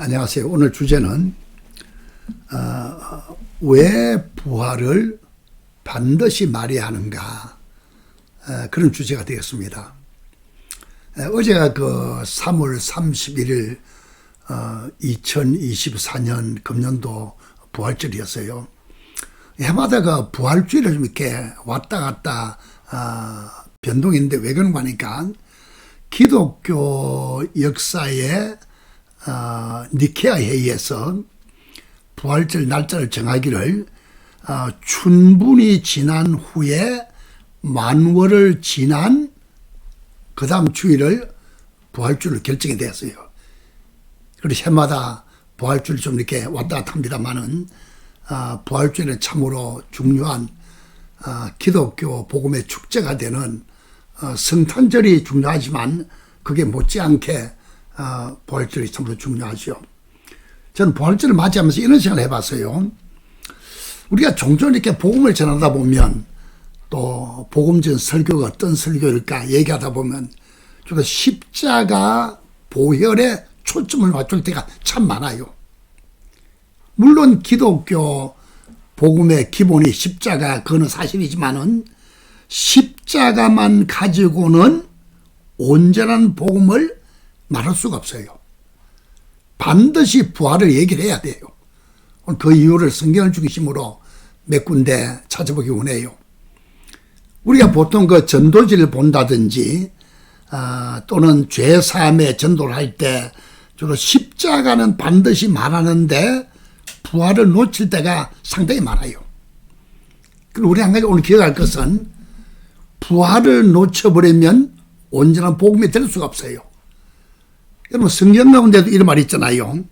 안녕하세요. 오늘 주제는 왜 부활을 반드시 말해야 하는가, 그런 주제가 되겠습니다. 어제가 그 3월 31일 2024년 금년도 부활절이었어요. 해마다 그 부활주일을 좀 이렇게 왔다 갔다 변동했는데 왜 그런가 하니까 기독교 역사에 니케아 회의에서 부활절 날짜를 정하기를 춘분이 지난 후에 만월을 지난 그 다음 주일을 부활주일로 결정이 되었어요. 그래서 해마다 부활주일 좀 이렇게 왔다 갔다 합니다만은 부활주일은 참으로 중요한 기독교 복음의 축제가 되는 성탄절이 중요하지만 그게 못지않게 부활절이 참으로 중요하죠. 저는 부활절을 맞이하면서 이런 생각을 해봤어요. 우리가 종종 이렇게 복음을 전하다 보면 또 복음 전 설교가 어떤 설교일까 얘기하다 보면 주로 십자가 보혈에 초점을 맞출 때가 참 많아요. 물론 기독교 복음의 기본이 십자가, 그거는 사실이지만은 십자가만 가지고는 온전한 복음을 말할 수가 없어요. 반드시 부활을 얘기를 해야 돼요. 그 이유를 성경을 중심으로 몇 군데 찾아보기 원해요. 우리가 보통 그 전도지를 본다든지 또는 죄사함의 전도를 할 때 주로 십자가는 반드시 말하는데 부활을 놓칠 때가 상당히 많아요. 그리고 우리 한 가지 오늘 기억할 것은 부활을 놓쳐버리면 온전한 복음이 될 수가 없어요. 여러분 성경 가운데도 이런 말이 있잖아요.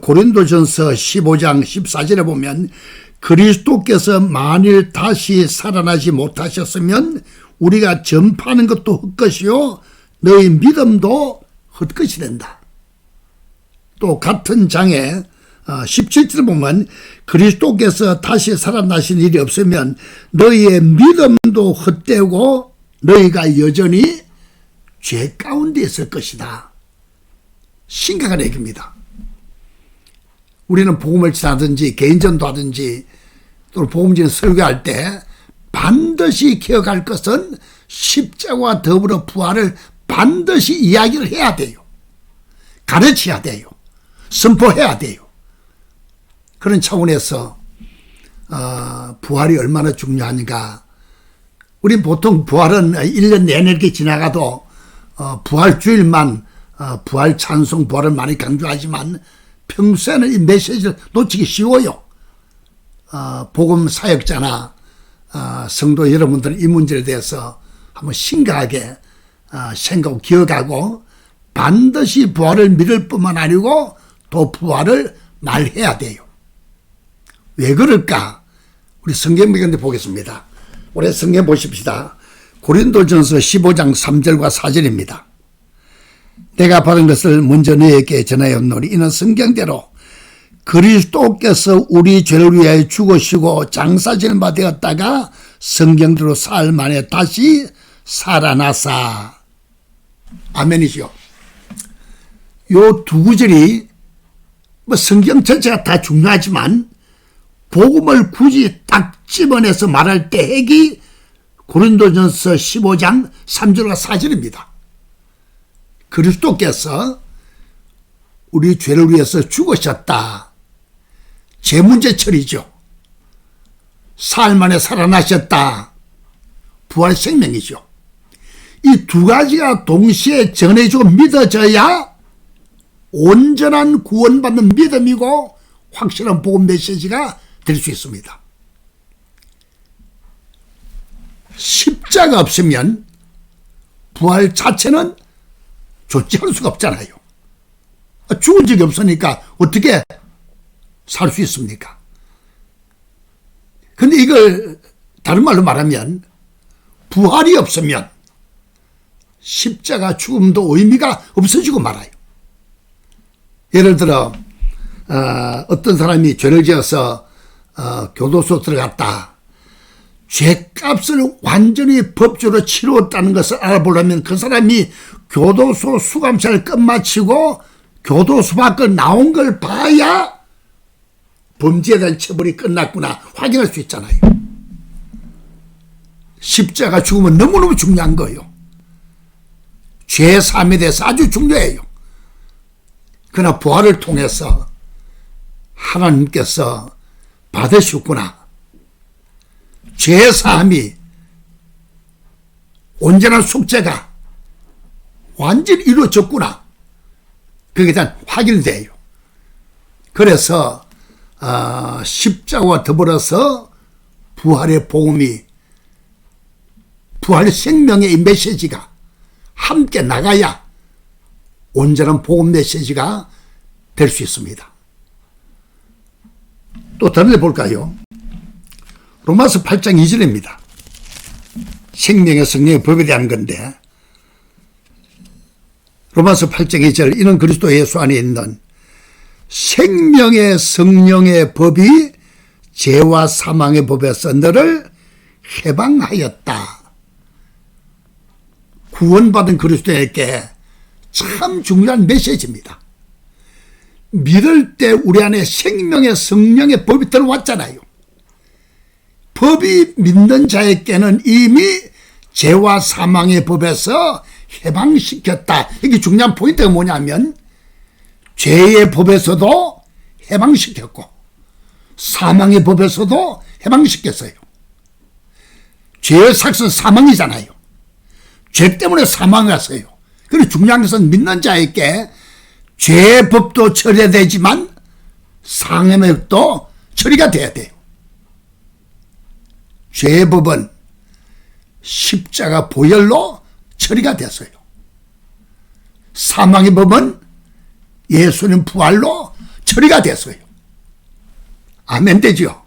고린도전서 15장 14절에 보면 그리스도께서 만일 다시 살아나지 못하셨으면 우리가 전파하는 것도 헛것이요 너희 믿음도 헛것이 된다. 또 같은 장에 17절에 보면 그리스도께서 다시 살아나신 일이 없으면 너희의 믿음도 헛되고 너희가 여전히 죄 가운데 있을 것이다. 심각한 얘기입니다. 우리는 복음을 전하든지 개인전도 하든지 또는 복음전 설교할 때 반드시 기억할 것은 십자가와 더불어 부활을 반드시 이야기를 해야 돼요. 가르쳐야 돼요. 선포해야 돼요. 그런 차원에서 부활이 얼마나 중요한가. 우린 보통 부활은 1년 내내 이렇게 지나가도 부활주일만 부활 찬송 부활을 많이 강조하지만 평소에는 이 메시지를 놓치기 쉬워요. 복음 사역자나 성도 여러분들은 이 문제에 대해서 한번 심각하게 생각하고 기억하고 반드시 부활을 믿을 뿐만 아니고 또 부활을 말해야 돼요. 왜 그럴까? 우리 성경 가운데 보겠습니다. 올해 성경 보십시다. 고린도전서 15장 3절과 4절입니다. 내가 받은 것을 먼저 너에게 전하였노니 이는 성경대로 그리스도께서 우리 죄를 위하여 죽으시고 장사지는 바 되었다가 성경대로 사흘 만에 다시 살아나사. 아멘이죠. 요 두 구절이 뭐 성경 전체가 다 중요하지만 복음을 굳이 딱 집어내서 말할 때 핵이 고린도전서 15장 3절과 4절입니다. 그리스도께서 우리 죄를 위해서 죽으셨다. 죄 문제 처리죠. 사흘 만에 살아나셨다. 부활 생명이죠. 이 두 가지가 동시에 전해지고 믿어져야 온전한 구원받는 믿음이고 확실한 복음 메시지가 될 수 있습니다. 십자가 없으면 부활 자체는 존재할 수가 없잖아요. 죽은 적이 없으니까 어떻게 살 수 있습니까? 근데 이걸 다른 말로 말하면 부활이 없으면 십자가 죽음도 의미가 없어지고 말아요. 예를 들어 어떤 사람이 죄를 지어서 교도소 들어갔다. 죄값을 완전히 법적으로 치루었다는 것을 알아보려면 그 사람이 교도소 수감생활을 끝마치고 교도소 밖을 나온 걸 봐야 범죄에 대한 처벌이 끝났구나 확인할 수 있잖아요. 십자가 죽음은 너무너무 중요한 거예요. 죄사함에 대해서 아주 중요해요. 그러나 부활을 통해서 하나님께서 받으셨구나. 죄사함이 온전한 속죄가 완전히 이루어졌구나. 그게 일단 확인이 돼요. 그래서 십자가와 더불어서 부활의 복음이, 부활의 생명의 이 메시지가 함께 나가야 온전한 복음 메시지가 될 수 있습니다. 또 다른 데 볼까요? 로마서 8장 2절입니다. 생명의 성령의 법에 대한 건데, 로마서 8장 2절, 이는 그리스도 예수 안에 있는 생명의 성령의 법이 죄와 사망의 법에서 너를 해방하였다. 구원받은 그리스도에게 참 중요한 메시지입니다. 믿을 때 우리 안에 생명의 성령의 법이 들어왔잖아요. 법이 믿는 자에게는 이미 죄와 사망의 법에서 해방시켰다. 이게 중요한 포인트가 뭐냐면 죄의 법에서도 해방시켰고 사망의 법에서도 해방시켰어요. 죄의 삭은 사망이잖아요. 죄 때문에 사망했어요. 그리고 중요한 것은 믿는 자에게 죄의 법도 처리되지만 상함의 법도 처리가 돼야 돼요. 죄의 법은 십자가 보혈로 처리가 됐어요. 사망의 법은 예수님 부활로 처리가 됐어요. 아멘 되죠?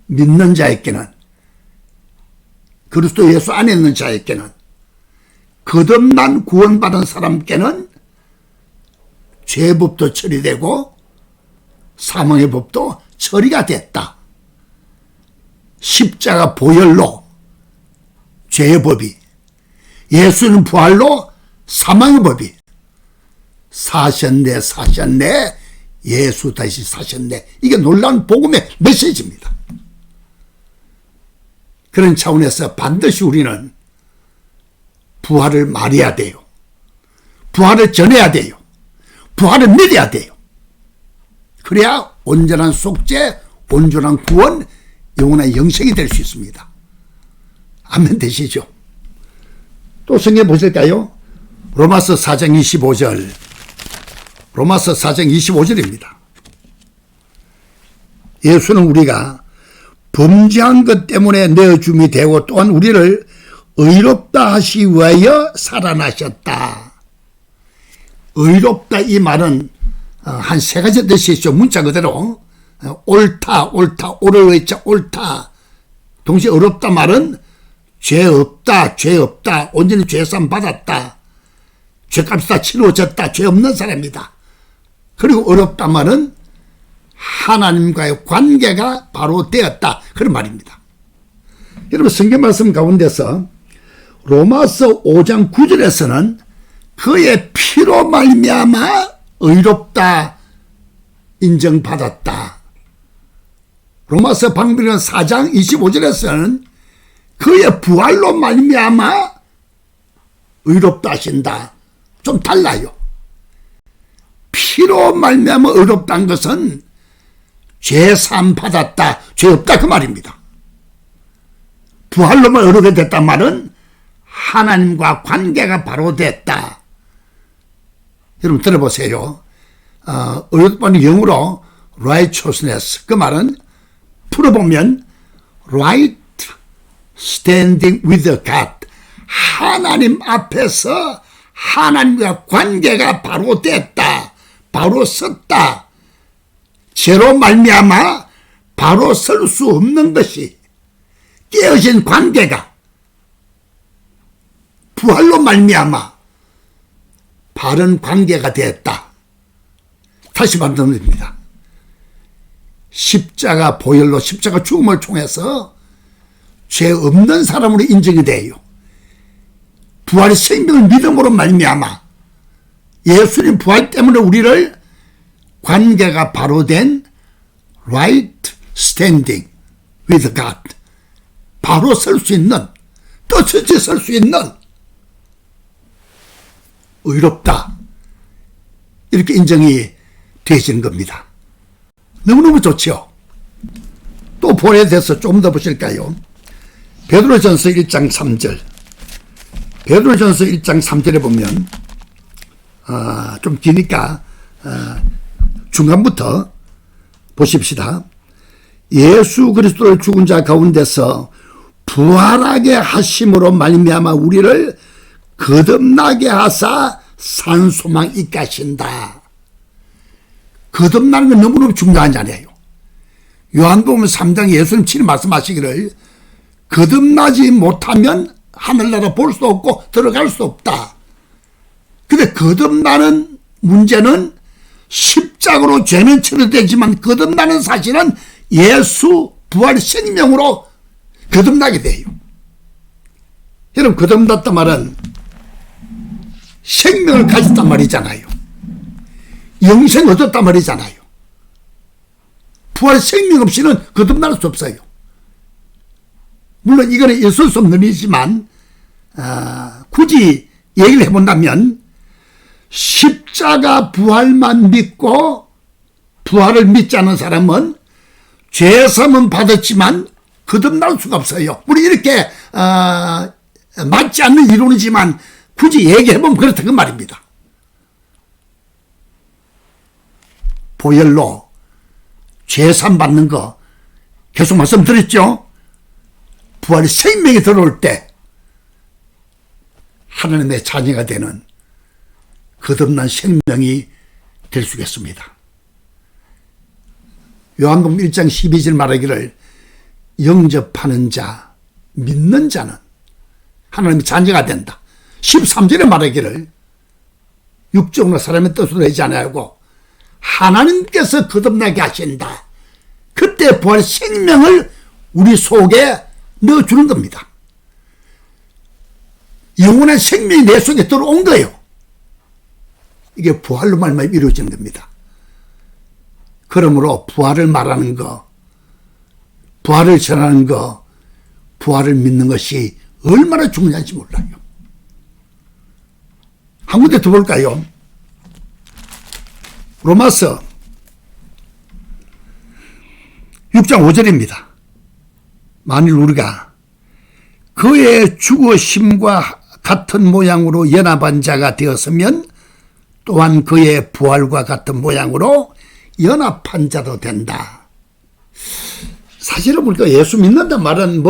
믿는 자에게는, 그리스도 예수 안에 있는 자에게는, 거듭난 구원받은 사람께는 죄법도 처리되고 사망의 법도 처리가 됐다. 십자가 보혈로 죄의 법이, 예수는 부활로 사망의 법이 사셨네 사셨네, 예수 다시 사셨네. 이게 놀라운 복음의 메시지입니다. 그런 차원에서 반드시 우리는 부활을 말해야 돼요. 부활을 전해야 돼요. 부활을 믿어야 돼요. 그래야 온전한 속죄, 온전한 구원, 영원한 영생이 될 수 있습니다. 아멘 되시죠? 또 성경 보실까요? 로마서 4장 25절. 로마서 4장 25절입니다. 예수는 우리가 범죄한 것 때문에 내어줌이 되고 또한 우리를 의롭다 하시 위하여 살아나셨다. 의롭다 이 말은 한 세 가지 뜻이 있죠. 문자 그대로 옳다, 옳다, 옳을 외자 옳다. 동시에 의롭다 말은 죄 없다, 죄 없다, 온전히 죄산 받았다, 죄값이 다 치루어졌다, 죄 없는 사람이다. 그리고 어렵다 말은 하나님과의 관계가 바로 되었다, 그런 말입니다. 여러분 성경 말씀 가운데서 로마서 5장 9절에서는 그의 피로 말미암아 의롭다 인정받았다. 로마서 방법은 4장 25절에서는 그의 부활로 말미암아 의롭다 하신다. 좀 달라요. 피로 말미암아 의롭다는 것은 죄사함 받았다, 죄 없다 그 말입니다. 부활로만 의롭게 됐단 말은 하나님과 관계가 바로 됐다. 여러분 들어보세요. 의롭다는 영어로 righteousness, 그 말은 풀어보면 right standing with God, 하나님 앞에서 하나님과 관계가 바로 됐다, 바로 섰다. 죄로 말미암아 바로 설 수 없는 것이 깨어진 관계가 부활로 말미암아 바른 관계가 되었다. 다시 말씀드립니다. 십자가 보혈로, 십자가 죽음을 통해서 죄 없는 사람으로 인정이 돼요. 부활의 생명을 믿음으로 말미암아 예수님 부활 때문에 우리를 관계가 바로 된 right standing with God, 바로 설 수 있는, 떳떳이 설 수 있는, 의롭다, 이렇게 인정이 되시는 겁니다. 너무너무 좋죠. 또 부활에 대해서 조금 더 보실까요? 베드로전서 1장 3절. 베드로전서 1장 3절에 보면 좀 기니까 중간부터 보십시다. 예수 그리스도를 죽은 자 가운데서 부활하게 하심으로 말미암아 우리를 거듭나게 하사 산 소망 있게 하신다. 거듭나는 건 너무너무 중요한 자리예요. 요한복음 3장 예수님 친히 말씀하시기를 거듭나지 못하면 하늘나라 볼 수 없고 들어갈 수 없다. 근데 거듭나는 문제는 십자가로 죄는 처리되지만 거듭나는 사실은 예수 부활 생명으로 거듭나게 돼요. 여러분, 거듭났단 말은 생명을 가졌단 말이잖아요. 영생 얻었단 말이잖아요. 부활 생명 없이는 거듭날 수 없어요. 물론 이거는 있을 수 없는 일이지만 굳이 얘기를 해본다면 십자가 부활만 믿고 부활을 믿지 않은 사람은 죄사함은 받았지만 거듭날 수가 없어요. 우리 이렇게 맞지 않는 이론이지만 굳이 얘기해보면 그렇다 그 말입니다. 보혈로 죄사함 받는 거 계속 말씀드렸죠. 부활의 생명이 들어올 때 하나님의 자녀가 되는 거듭난 생명이 될 수 있겠습니다. 요한복음 1장 12절 말하기를 영접하는 자, 믿는 자는 하나님의 자녀가 된다. 13절에 말하기를 육정으로 사람의 뜻으로 되지 않아고 하나님께서 거듭나게 하신다. 그때 부활 생명을 우리 속에 넣어주는 겁니다. 영원한 생명이 내 속에 들어온 거예요. 이게 부활로 말미암아 이루어지는 겁니다. 그러므로 부활을 말하는 거, 부활을 전하는 거, 부활을 믿는 것이 얼마나 중요한지 몰라요. 한 군데 더 볼까요? 로마서 6장 5절입니다. 만일 우리가 그의 죽으심과 같은 모양으로 연합한 자가 되었으면 또한 그의 부활과 같은 모양으로 연합한 자도 된다. 사실은 우리가 예수 믿는단 말은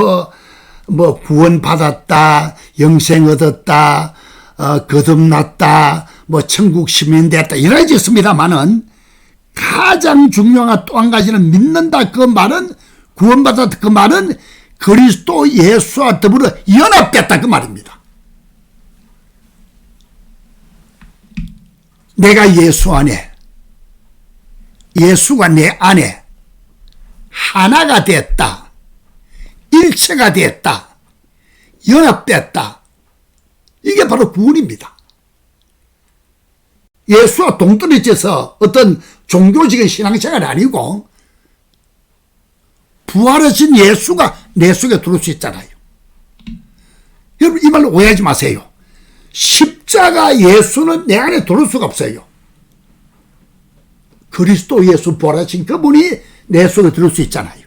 구원받았다, 영생 얻었다, 거듭났다, 천국 시민 됐다 이러지 있습니다만은 가장 중요한 또 한 가지는 믿는다 그 말은, 구원받았다 그 말은 그리스도 예수와 더불어 연합됐다 그 말입니다. 내가 예수 안에, 예수가 내 안에 하나가 됐다, 일체가 됐다, 연합됐다. 이게 바로 구원입니다. 예수와 동떨어져서 어떤 종교적인 신앙생활이 아니고 부활하신 예수가 내 속에 들어올 수 있잖아요. 여러분, 이 말로 오해하지 마세요. 십자가 예수는 내 안에 들어올 수가 없어요. 그리스도 예수 부활하신 그분이 내 속에 들어올 수 있잖아요.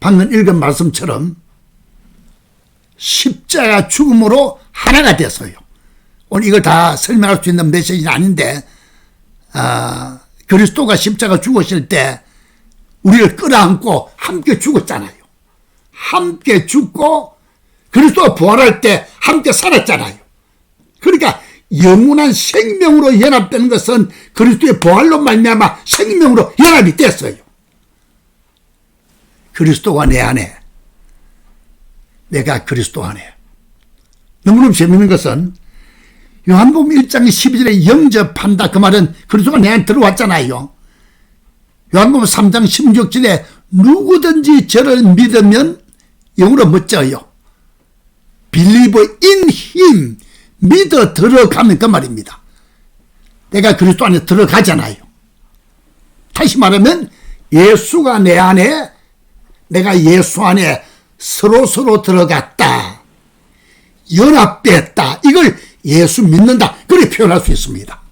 방금 읽은 말씀처럼 십자가 죽음으로 하나가 됐어요. 오늘 이걸 다 설명할 수 있는 메시지는 아닌데 그리스도가 십자가 죽으실 때 우리를 끌어안고 함께 죽었잖아요. 함께 죽고 그리스도가 부활할 때 함께 살았잖아요. 그러니까 영원한 생명으로 연합되는 것은 그리스도의 부활로 말미암아 생명으로 연합이 됐어요. 그리스도가 내 안에, 내가 그리스도 안에. 너무너무 재밌는 것은 요한복음 1장 12절에 영접한다 그 말은 그리스도가 내 안에 들어왔잖아요. 요한복음 3장 16절에 누구든지 저를 믿으면 영어로 멋져요. Believe in him, 믿어 들어가면 그 말입니다. 내가 그리스도 안에 들어가잖아요. 다시 말하면 예수가 내 안에, 내가 예수 안에 서로 들어갔다, 연합됐다, 이걸 예수 믿는다, 그렇게 표현할 수 있습니다.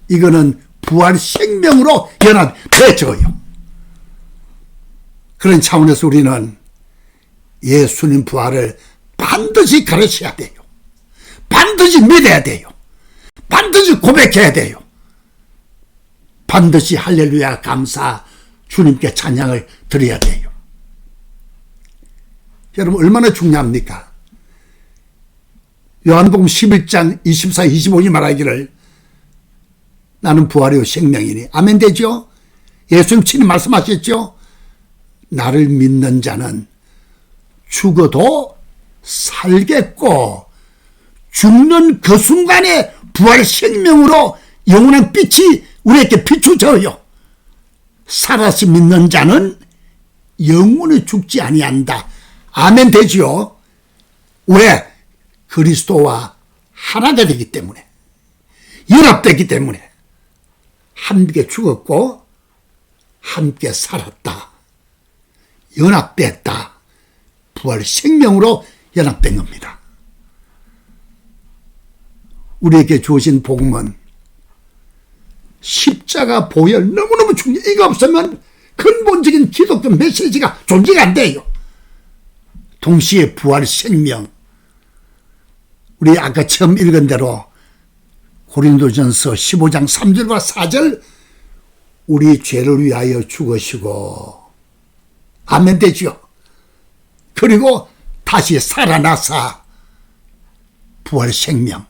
이거는 부활 생명으로 연합되어져요. 그런 차원에서 우리는 예수님 부활을 반드시 가르쳐야 돼요. 반드시 믿어야 돼요. 반드시 고백해야 돼요. 반드시 할렐루야 감사 주님께 찬양을 드려야 돼요. 여러분 얼마나 중요합니까? 요한복음 11장 24, 25이 말하기를 나는 부활이요 생명이니. 아멘 되죠? 예수님 친히 말씀하셨죠? 나를 믿는 자는 죽어도 살겠고 죽는 그 순간에 부활 생명으로 영원한 빛이 우리에게 비추져요. 살아서 믿는 자는 영원히 죽지 아니한다. 아멘 되지요? 왜? 그리스도와 하나가 되기 때문에, 연합되기 때문에 함께 죽었고 함께 살았다, 연합됐다, 부활 생명으로 연합된 겁니다. 우리에게 주어진 복음은 십자가 보혈 너무너무 중요해요. 이거 없으면 근본적인 기독교 메시지가 존재가 안 돼요. 동시에 부활 생명, 우리 아까 처음 읽은 대로 고린도전서 15장 3절과 4절, 우리 죄를 위하여 죽으시고, 아멘 되죠? 그리고 다시 살아나사 부활 생명.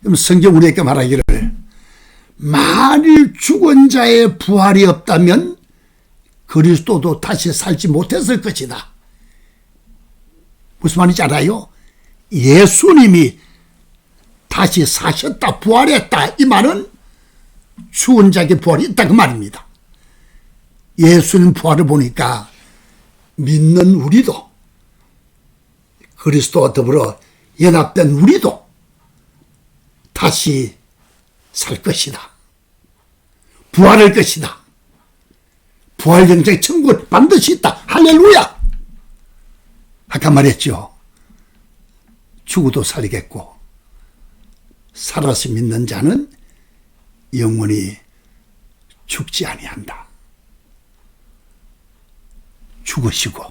그럼 성경 우리에게 말하기를 만일 죽은 자의 부활이 없다면 그리스도도 다시 살지 못했을 것이다. 무슨 말인지 알아요? 예수님이 다시 사셨다, 부활했다, 이 말은 죽은 자에게 부활이 있다 그 말입니다. 예수님 부활을 보니까 믿는 우리도, 그리스도와 더불어 연합된 우리도 다시 살 것이다, 부활할 것이다, 부활 영생 천국은 반드시 있다. 할렐루야. 아까 말했죠. 죽어도 살겠고 살아서 믿는 자는 영원히 죽지 아니한다. 죽으시고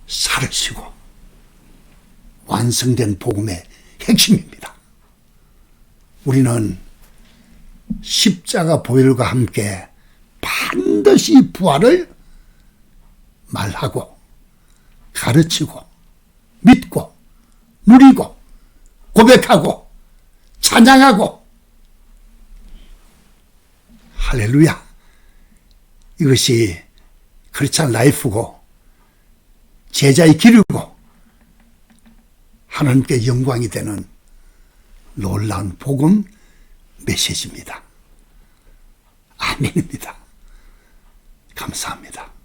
살으시고 완성된 복음의 핵심입니다. 우리는 십자가 보혈과 함께 반드시 부활을 말하고 가르치고 믿고 누리고 고백하고 찬양하고, 할렐루야, 이것이 크리스찬 라이프고 제자의 길이고 하나님께 영광이 되는 놀라운 복음 메시지입니다. 아멘입니다. 감사합니다.